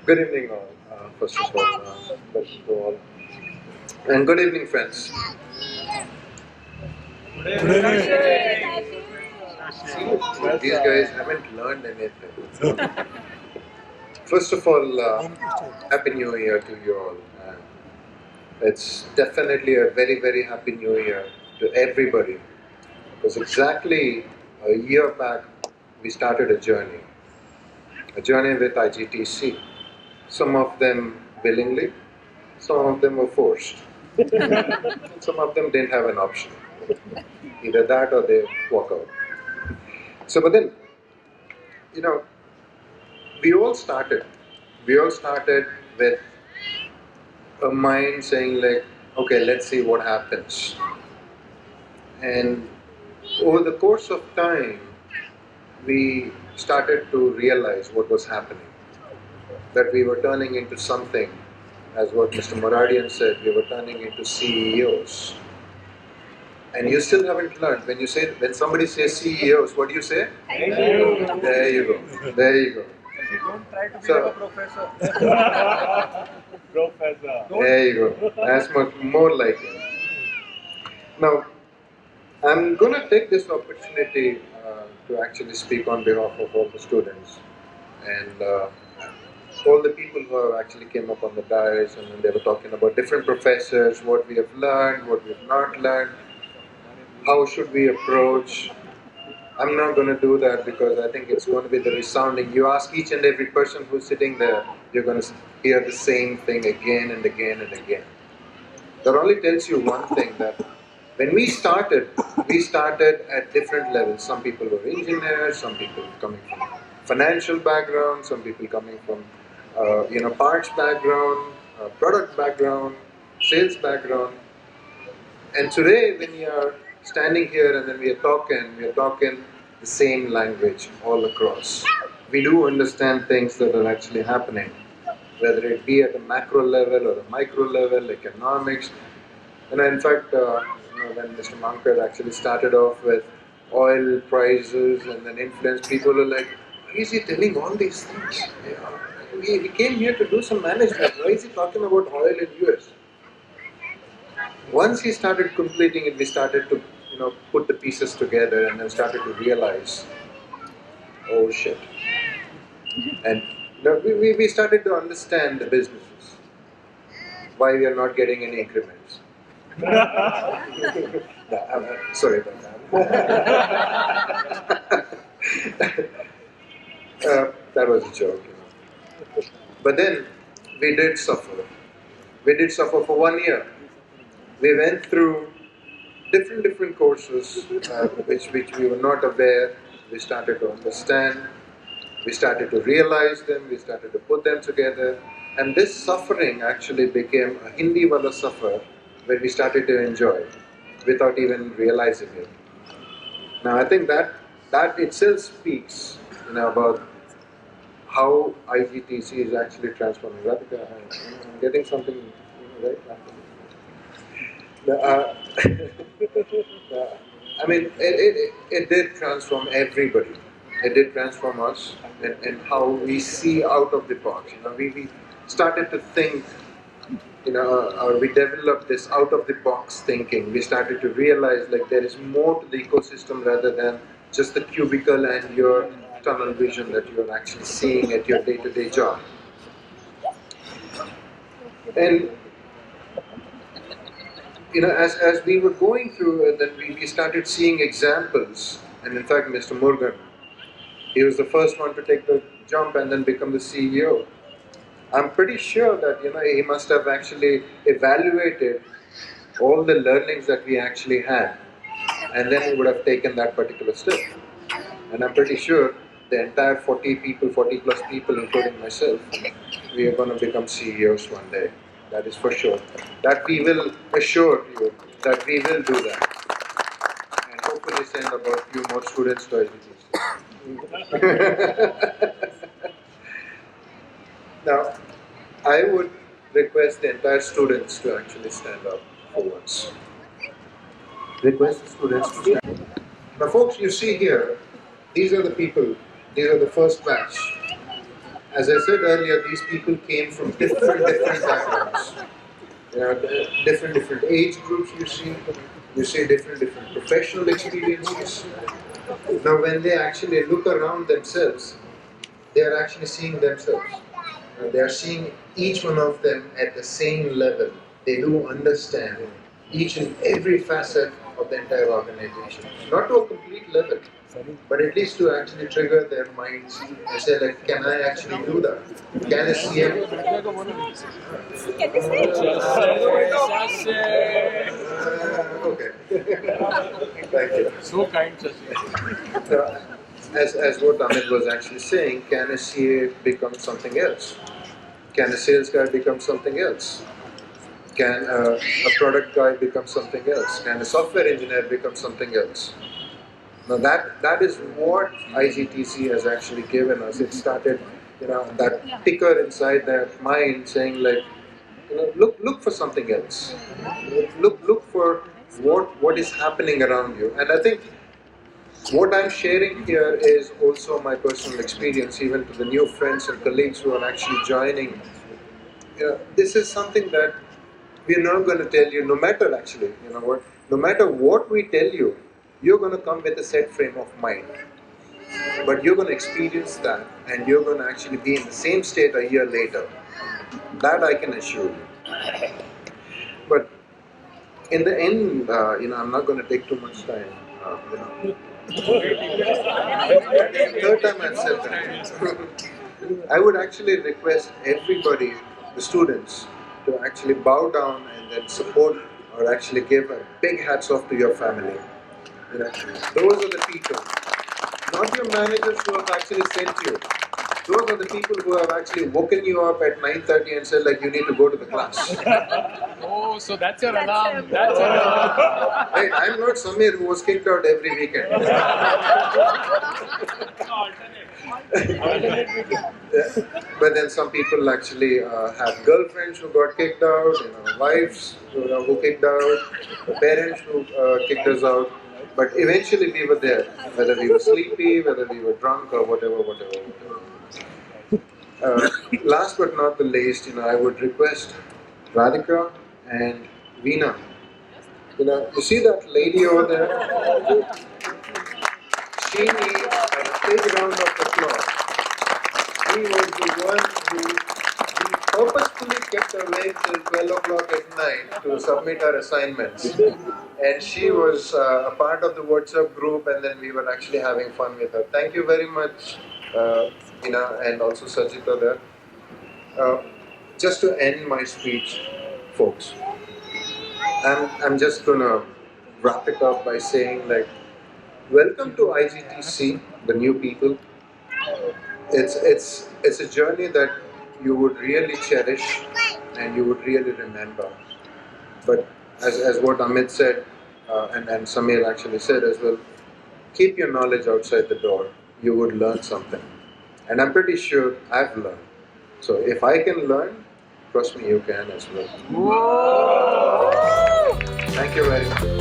Good evening, all. First of all, and good evening, friends. These guys haven't learned anything. First of all, Happy New Year to you all. It's definitely a very, very Happy New Year to everybody. Because exactly a year back, we started a journey with IGTC. Some of them willingly, some of them were forced. Some of them didn't have an option. Either that or they walk out. So, but then, you know, we all started. We all started with a mind saying like, okay, let's see what happens. And over the course of time, we started to realize what was happening. That we were turning into something, as what Mr. Moradian said, we were turning into CEOs. And you still haven't learned. When somebody says CEOs, what do you say? Thank you. There you go. There you go. Don't try to be So- like a professor. Professor. There you go. That's much more like it. Now, I'm going to take this opportunity to actually speak on behalf of all the students and all the people who have actually came up on the dais and they were talking about different professors, what we have learned, what we have not learned, how should we approach. I'm not going to do that because I think it's going to be the resounding. You ask each and every person who's sitting there, you're going to hear the same thing again and again and again. That only tells you one thing, that when we started at different levels. Some people were engineers, some people coming from financial background, some people coming from parts background, product background, sales background. And today, when we are standing here and then we are talking the same language all across. We do understand things that are actually happening, whether it be at a macro level or a micro level, economics. And in fact, when Mr. Mankad actually started off with oil prices and then influence, people are like, why is he telling all these things? We came here to do some management. Why is he talking about oil in US? Once he started completing it, we started to put the pieces together and then started to realize, oh shit. And we started to understand the businesses, why we are not getting any increments. Sorry about that. That was a joke. But then we did suffer. We did suffer for 1 year. We went through different courses which we were not aware. We started to understand. We started to realize them. We started to put them together. And this suffering actually became a Hindi wala suffer where we started to enjoy without even realizing it. Now I think that itself speaks about how IGTC is actually transforming. Radhika, I'm getting something right. I mean, it did transform everybody. It did transform us and how we see out of the box. We started to think, or we developed this out of the box thinking. We started to realize like there is more to the ecosystem rather than just the cubicle and your tunnel vision that you're actually seeing at your day-to-day job. And as we were going through it, then we started seeing examples. And in fact, Mr. Morgan, he was the first one to take the jump and then become the CEO. I'm pretty sure that he must have actually evaluated all the learnings that we actually had, and then he would have taken that particular step. And I'm pretty sure the entire 40 people, 40 plus people, including myself, we are going to become CEOs one day. That is for sure. That we will assure you that we will do that. And hopefully send about a few more students to education. Now, I would request the entire students to actually stand up for once. Request the students to stand up. Now folks, you see here, these are the people, these are the first batch. as I said earlier, these people came from different backgrounds. Different age groups you see different professional experiences. Now, when they actually look around themselves, they are actually seeing themselves. They are seeing each one of them at the same level. They do understand each and every facet of the entire organization. Not to a complete level, but at least to actually trigger their minds and say, like, can I actually do that? Can I see it? Okay. Thank you. So kind, Shashi. So, as what Amit was actually saying, can a CA become something else? Can a sales guy become something else? Can a product guy become something else? Can a software engineer become something else? Now that is what IGTC has actually given us. It started, that ticker inside their mind saying like, look for something else. Look for what is happening around you. And I think what I'm sharing here is also my personal experience, even to the new friends and colleagues who are actually joining. This is something that we're not going to tell you, no matter actually, no matter what we tell you, you're going to come with a set frame of mind. But you're going to experience that and you're going to actually be in the same state a year later. That I can assure you. But in the end, I'm not going to take too much time. Third time I've said that. I would actually request everybody, the students, to actually bow down and then support or actually give a big hats off to your family. Those are the people, not your managers who have actually sent you. Those are the people who have actually woken you up at 9:30 and said like you need to go to the class. Oh, so that's your alarm. That's your alarm. Hey, I'm not Samir who was kicked out every weekend. Yeah. But then some people actually have girlfriends who got kicked out, wives who kicked out, parents who kicked us out. But eventually we were there, whether we were sleepy, whether we were drunk, or whatever. Last but not the least, I would request Radhika and Veena. You see that lady over there? She needs a big round of applause. He was the one who we purposefully kept awake till 12 o'clock at night to submit her assignments. And she was a part of the WhatsApp group, and then we were actually having fun with her. Thank you very much, and also Sajita there. Just to end my speech, folks, I'm just gonna wrap it up by saying like, welcome to IGTC, the new people. It's a journey that you would really cherish and you would really remember. But as what Amit said, and Samir actually said as well, keep your knowledge outside the door. You would learn something. And I'm pretty sure I've learned. So if I can learn, trust me, you can as well. Whoa! Thank you very much.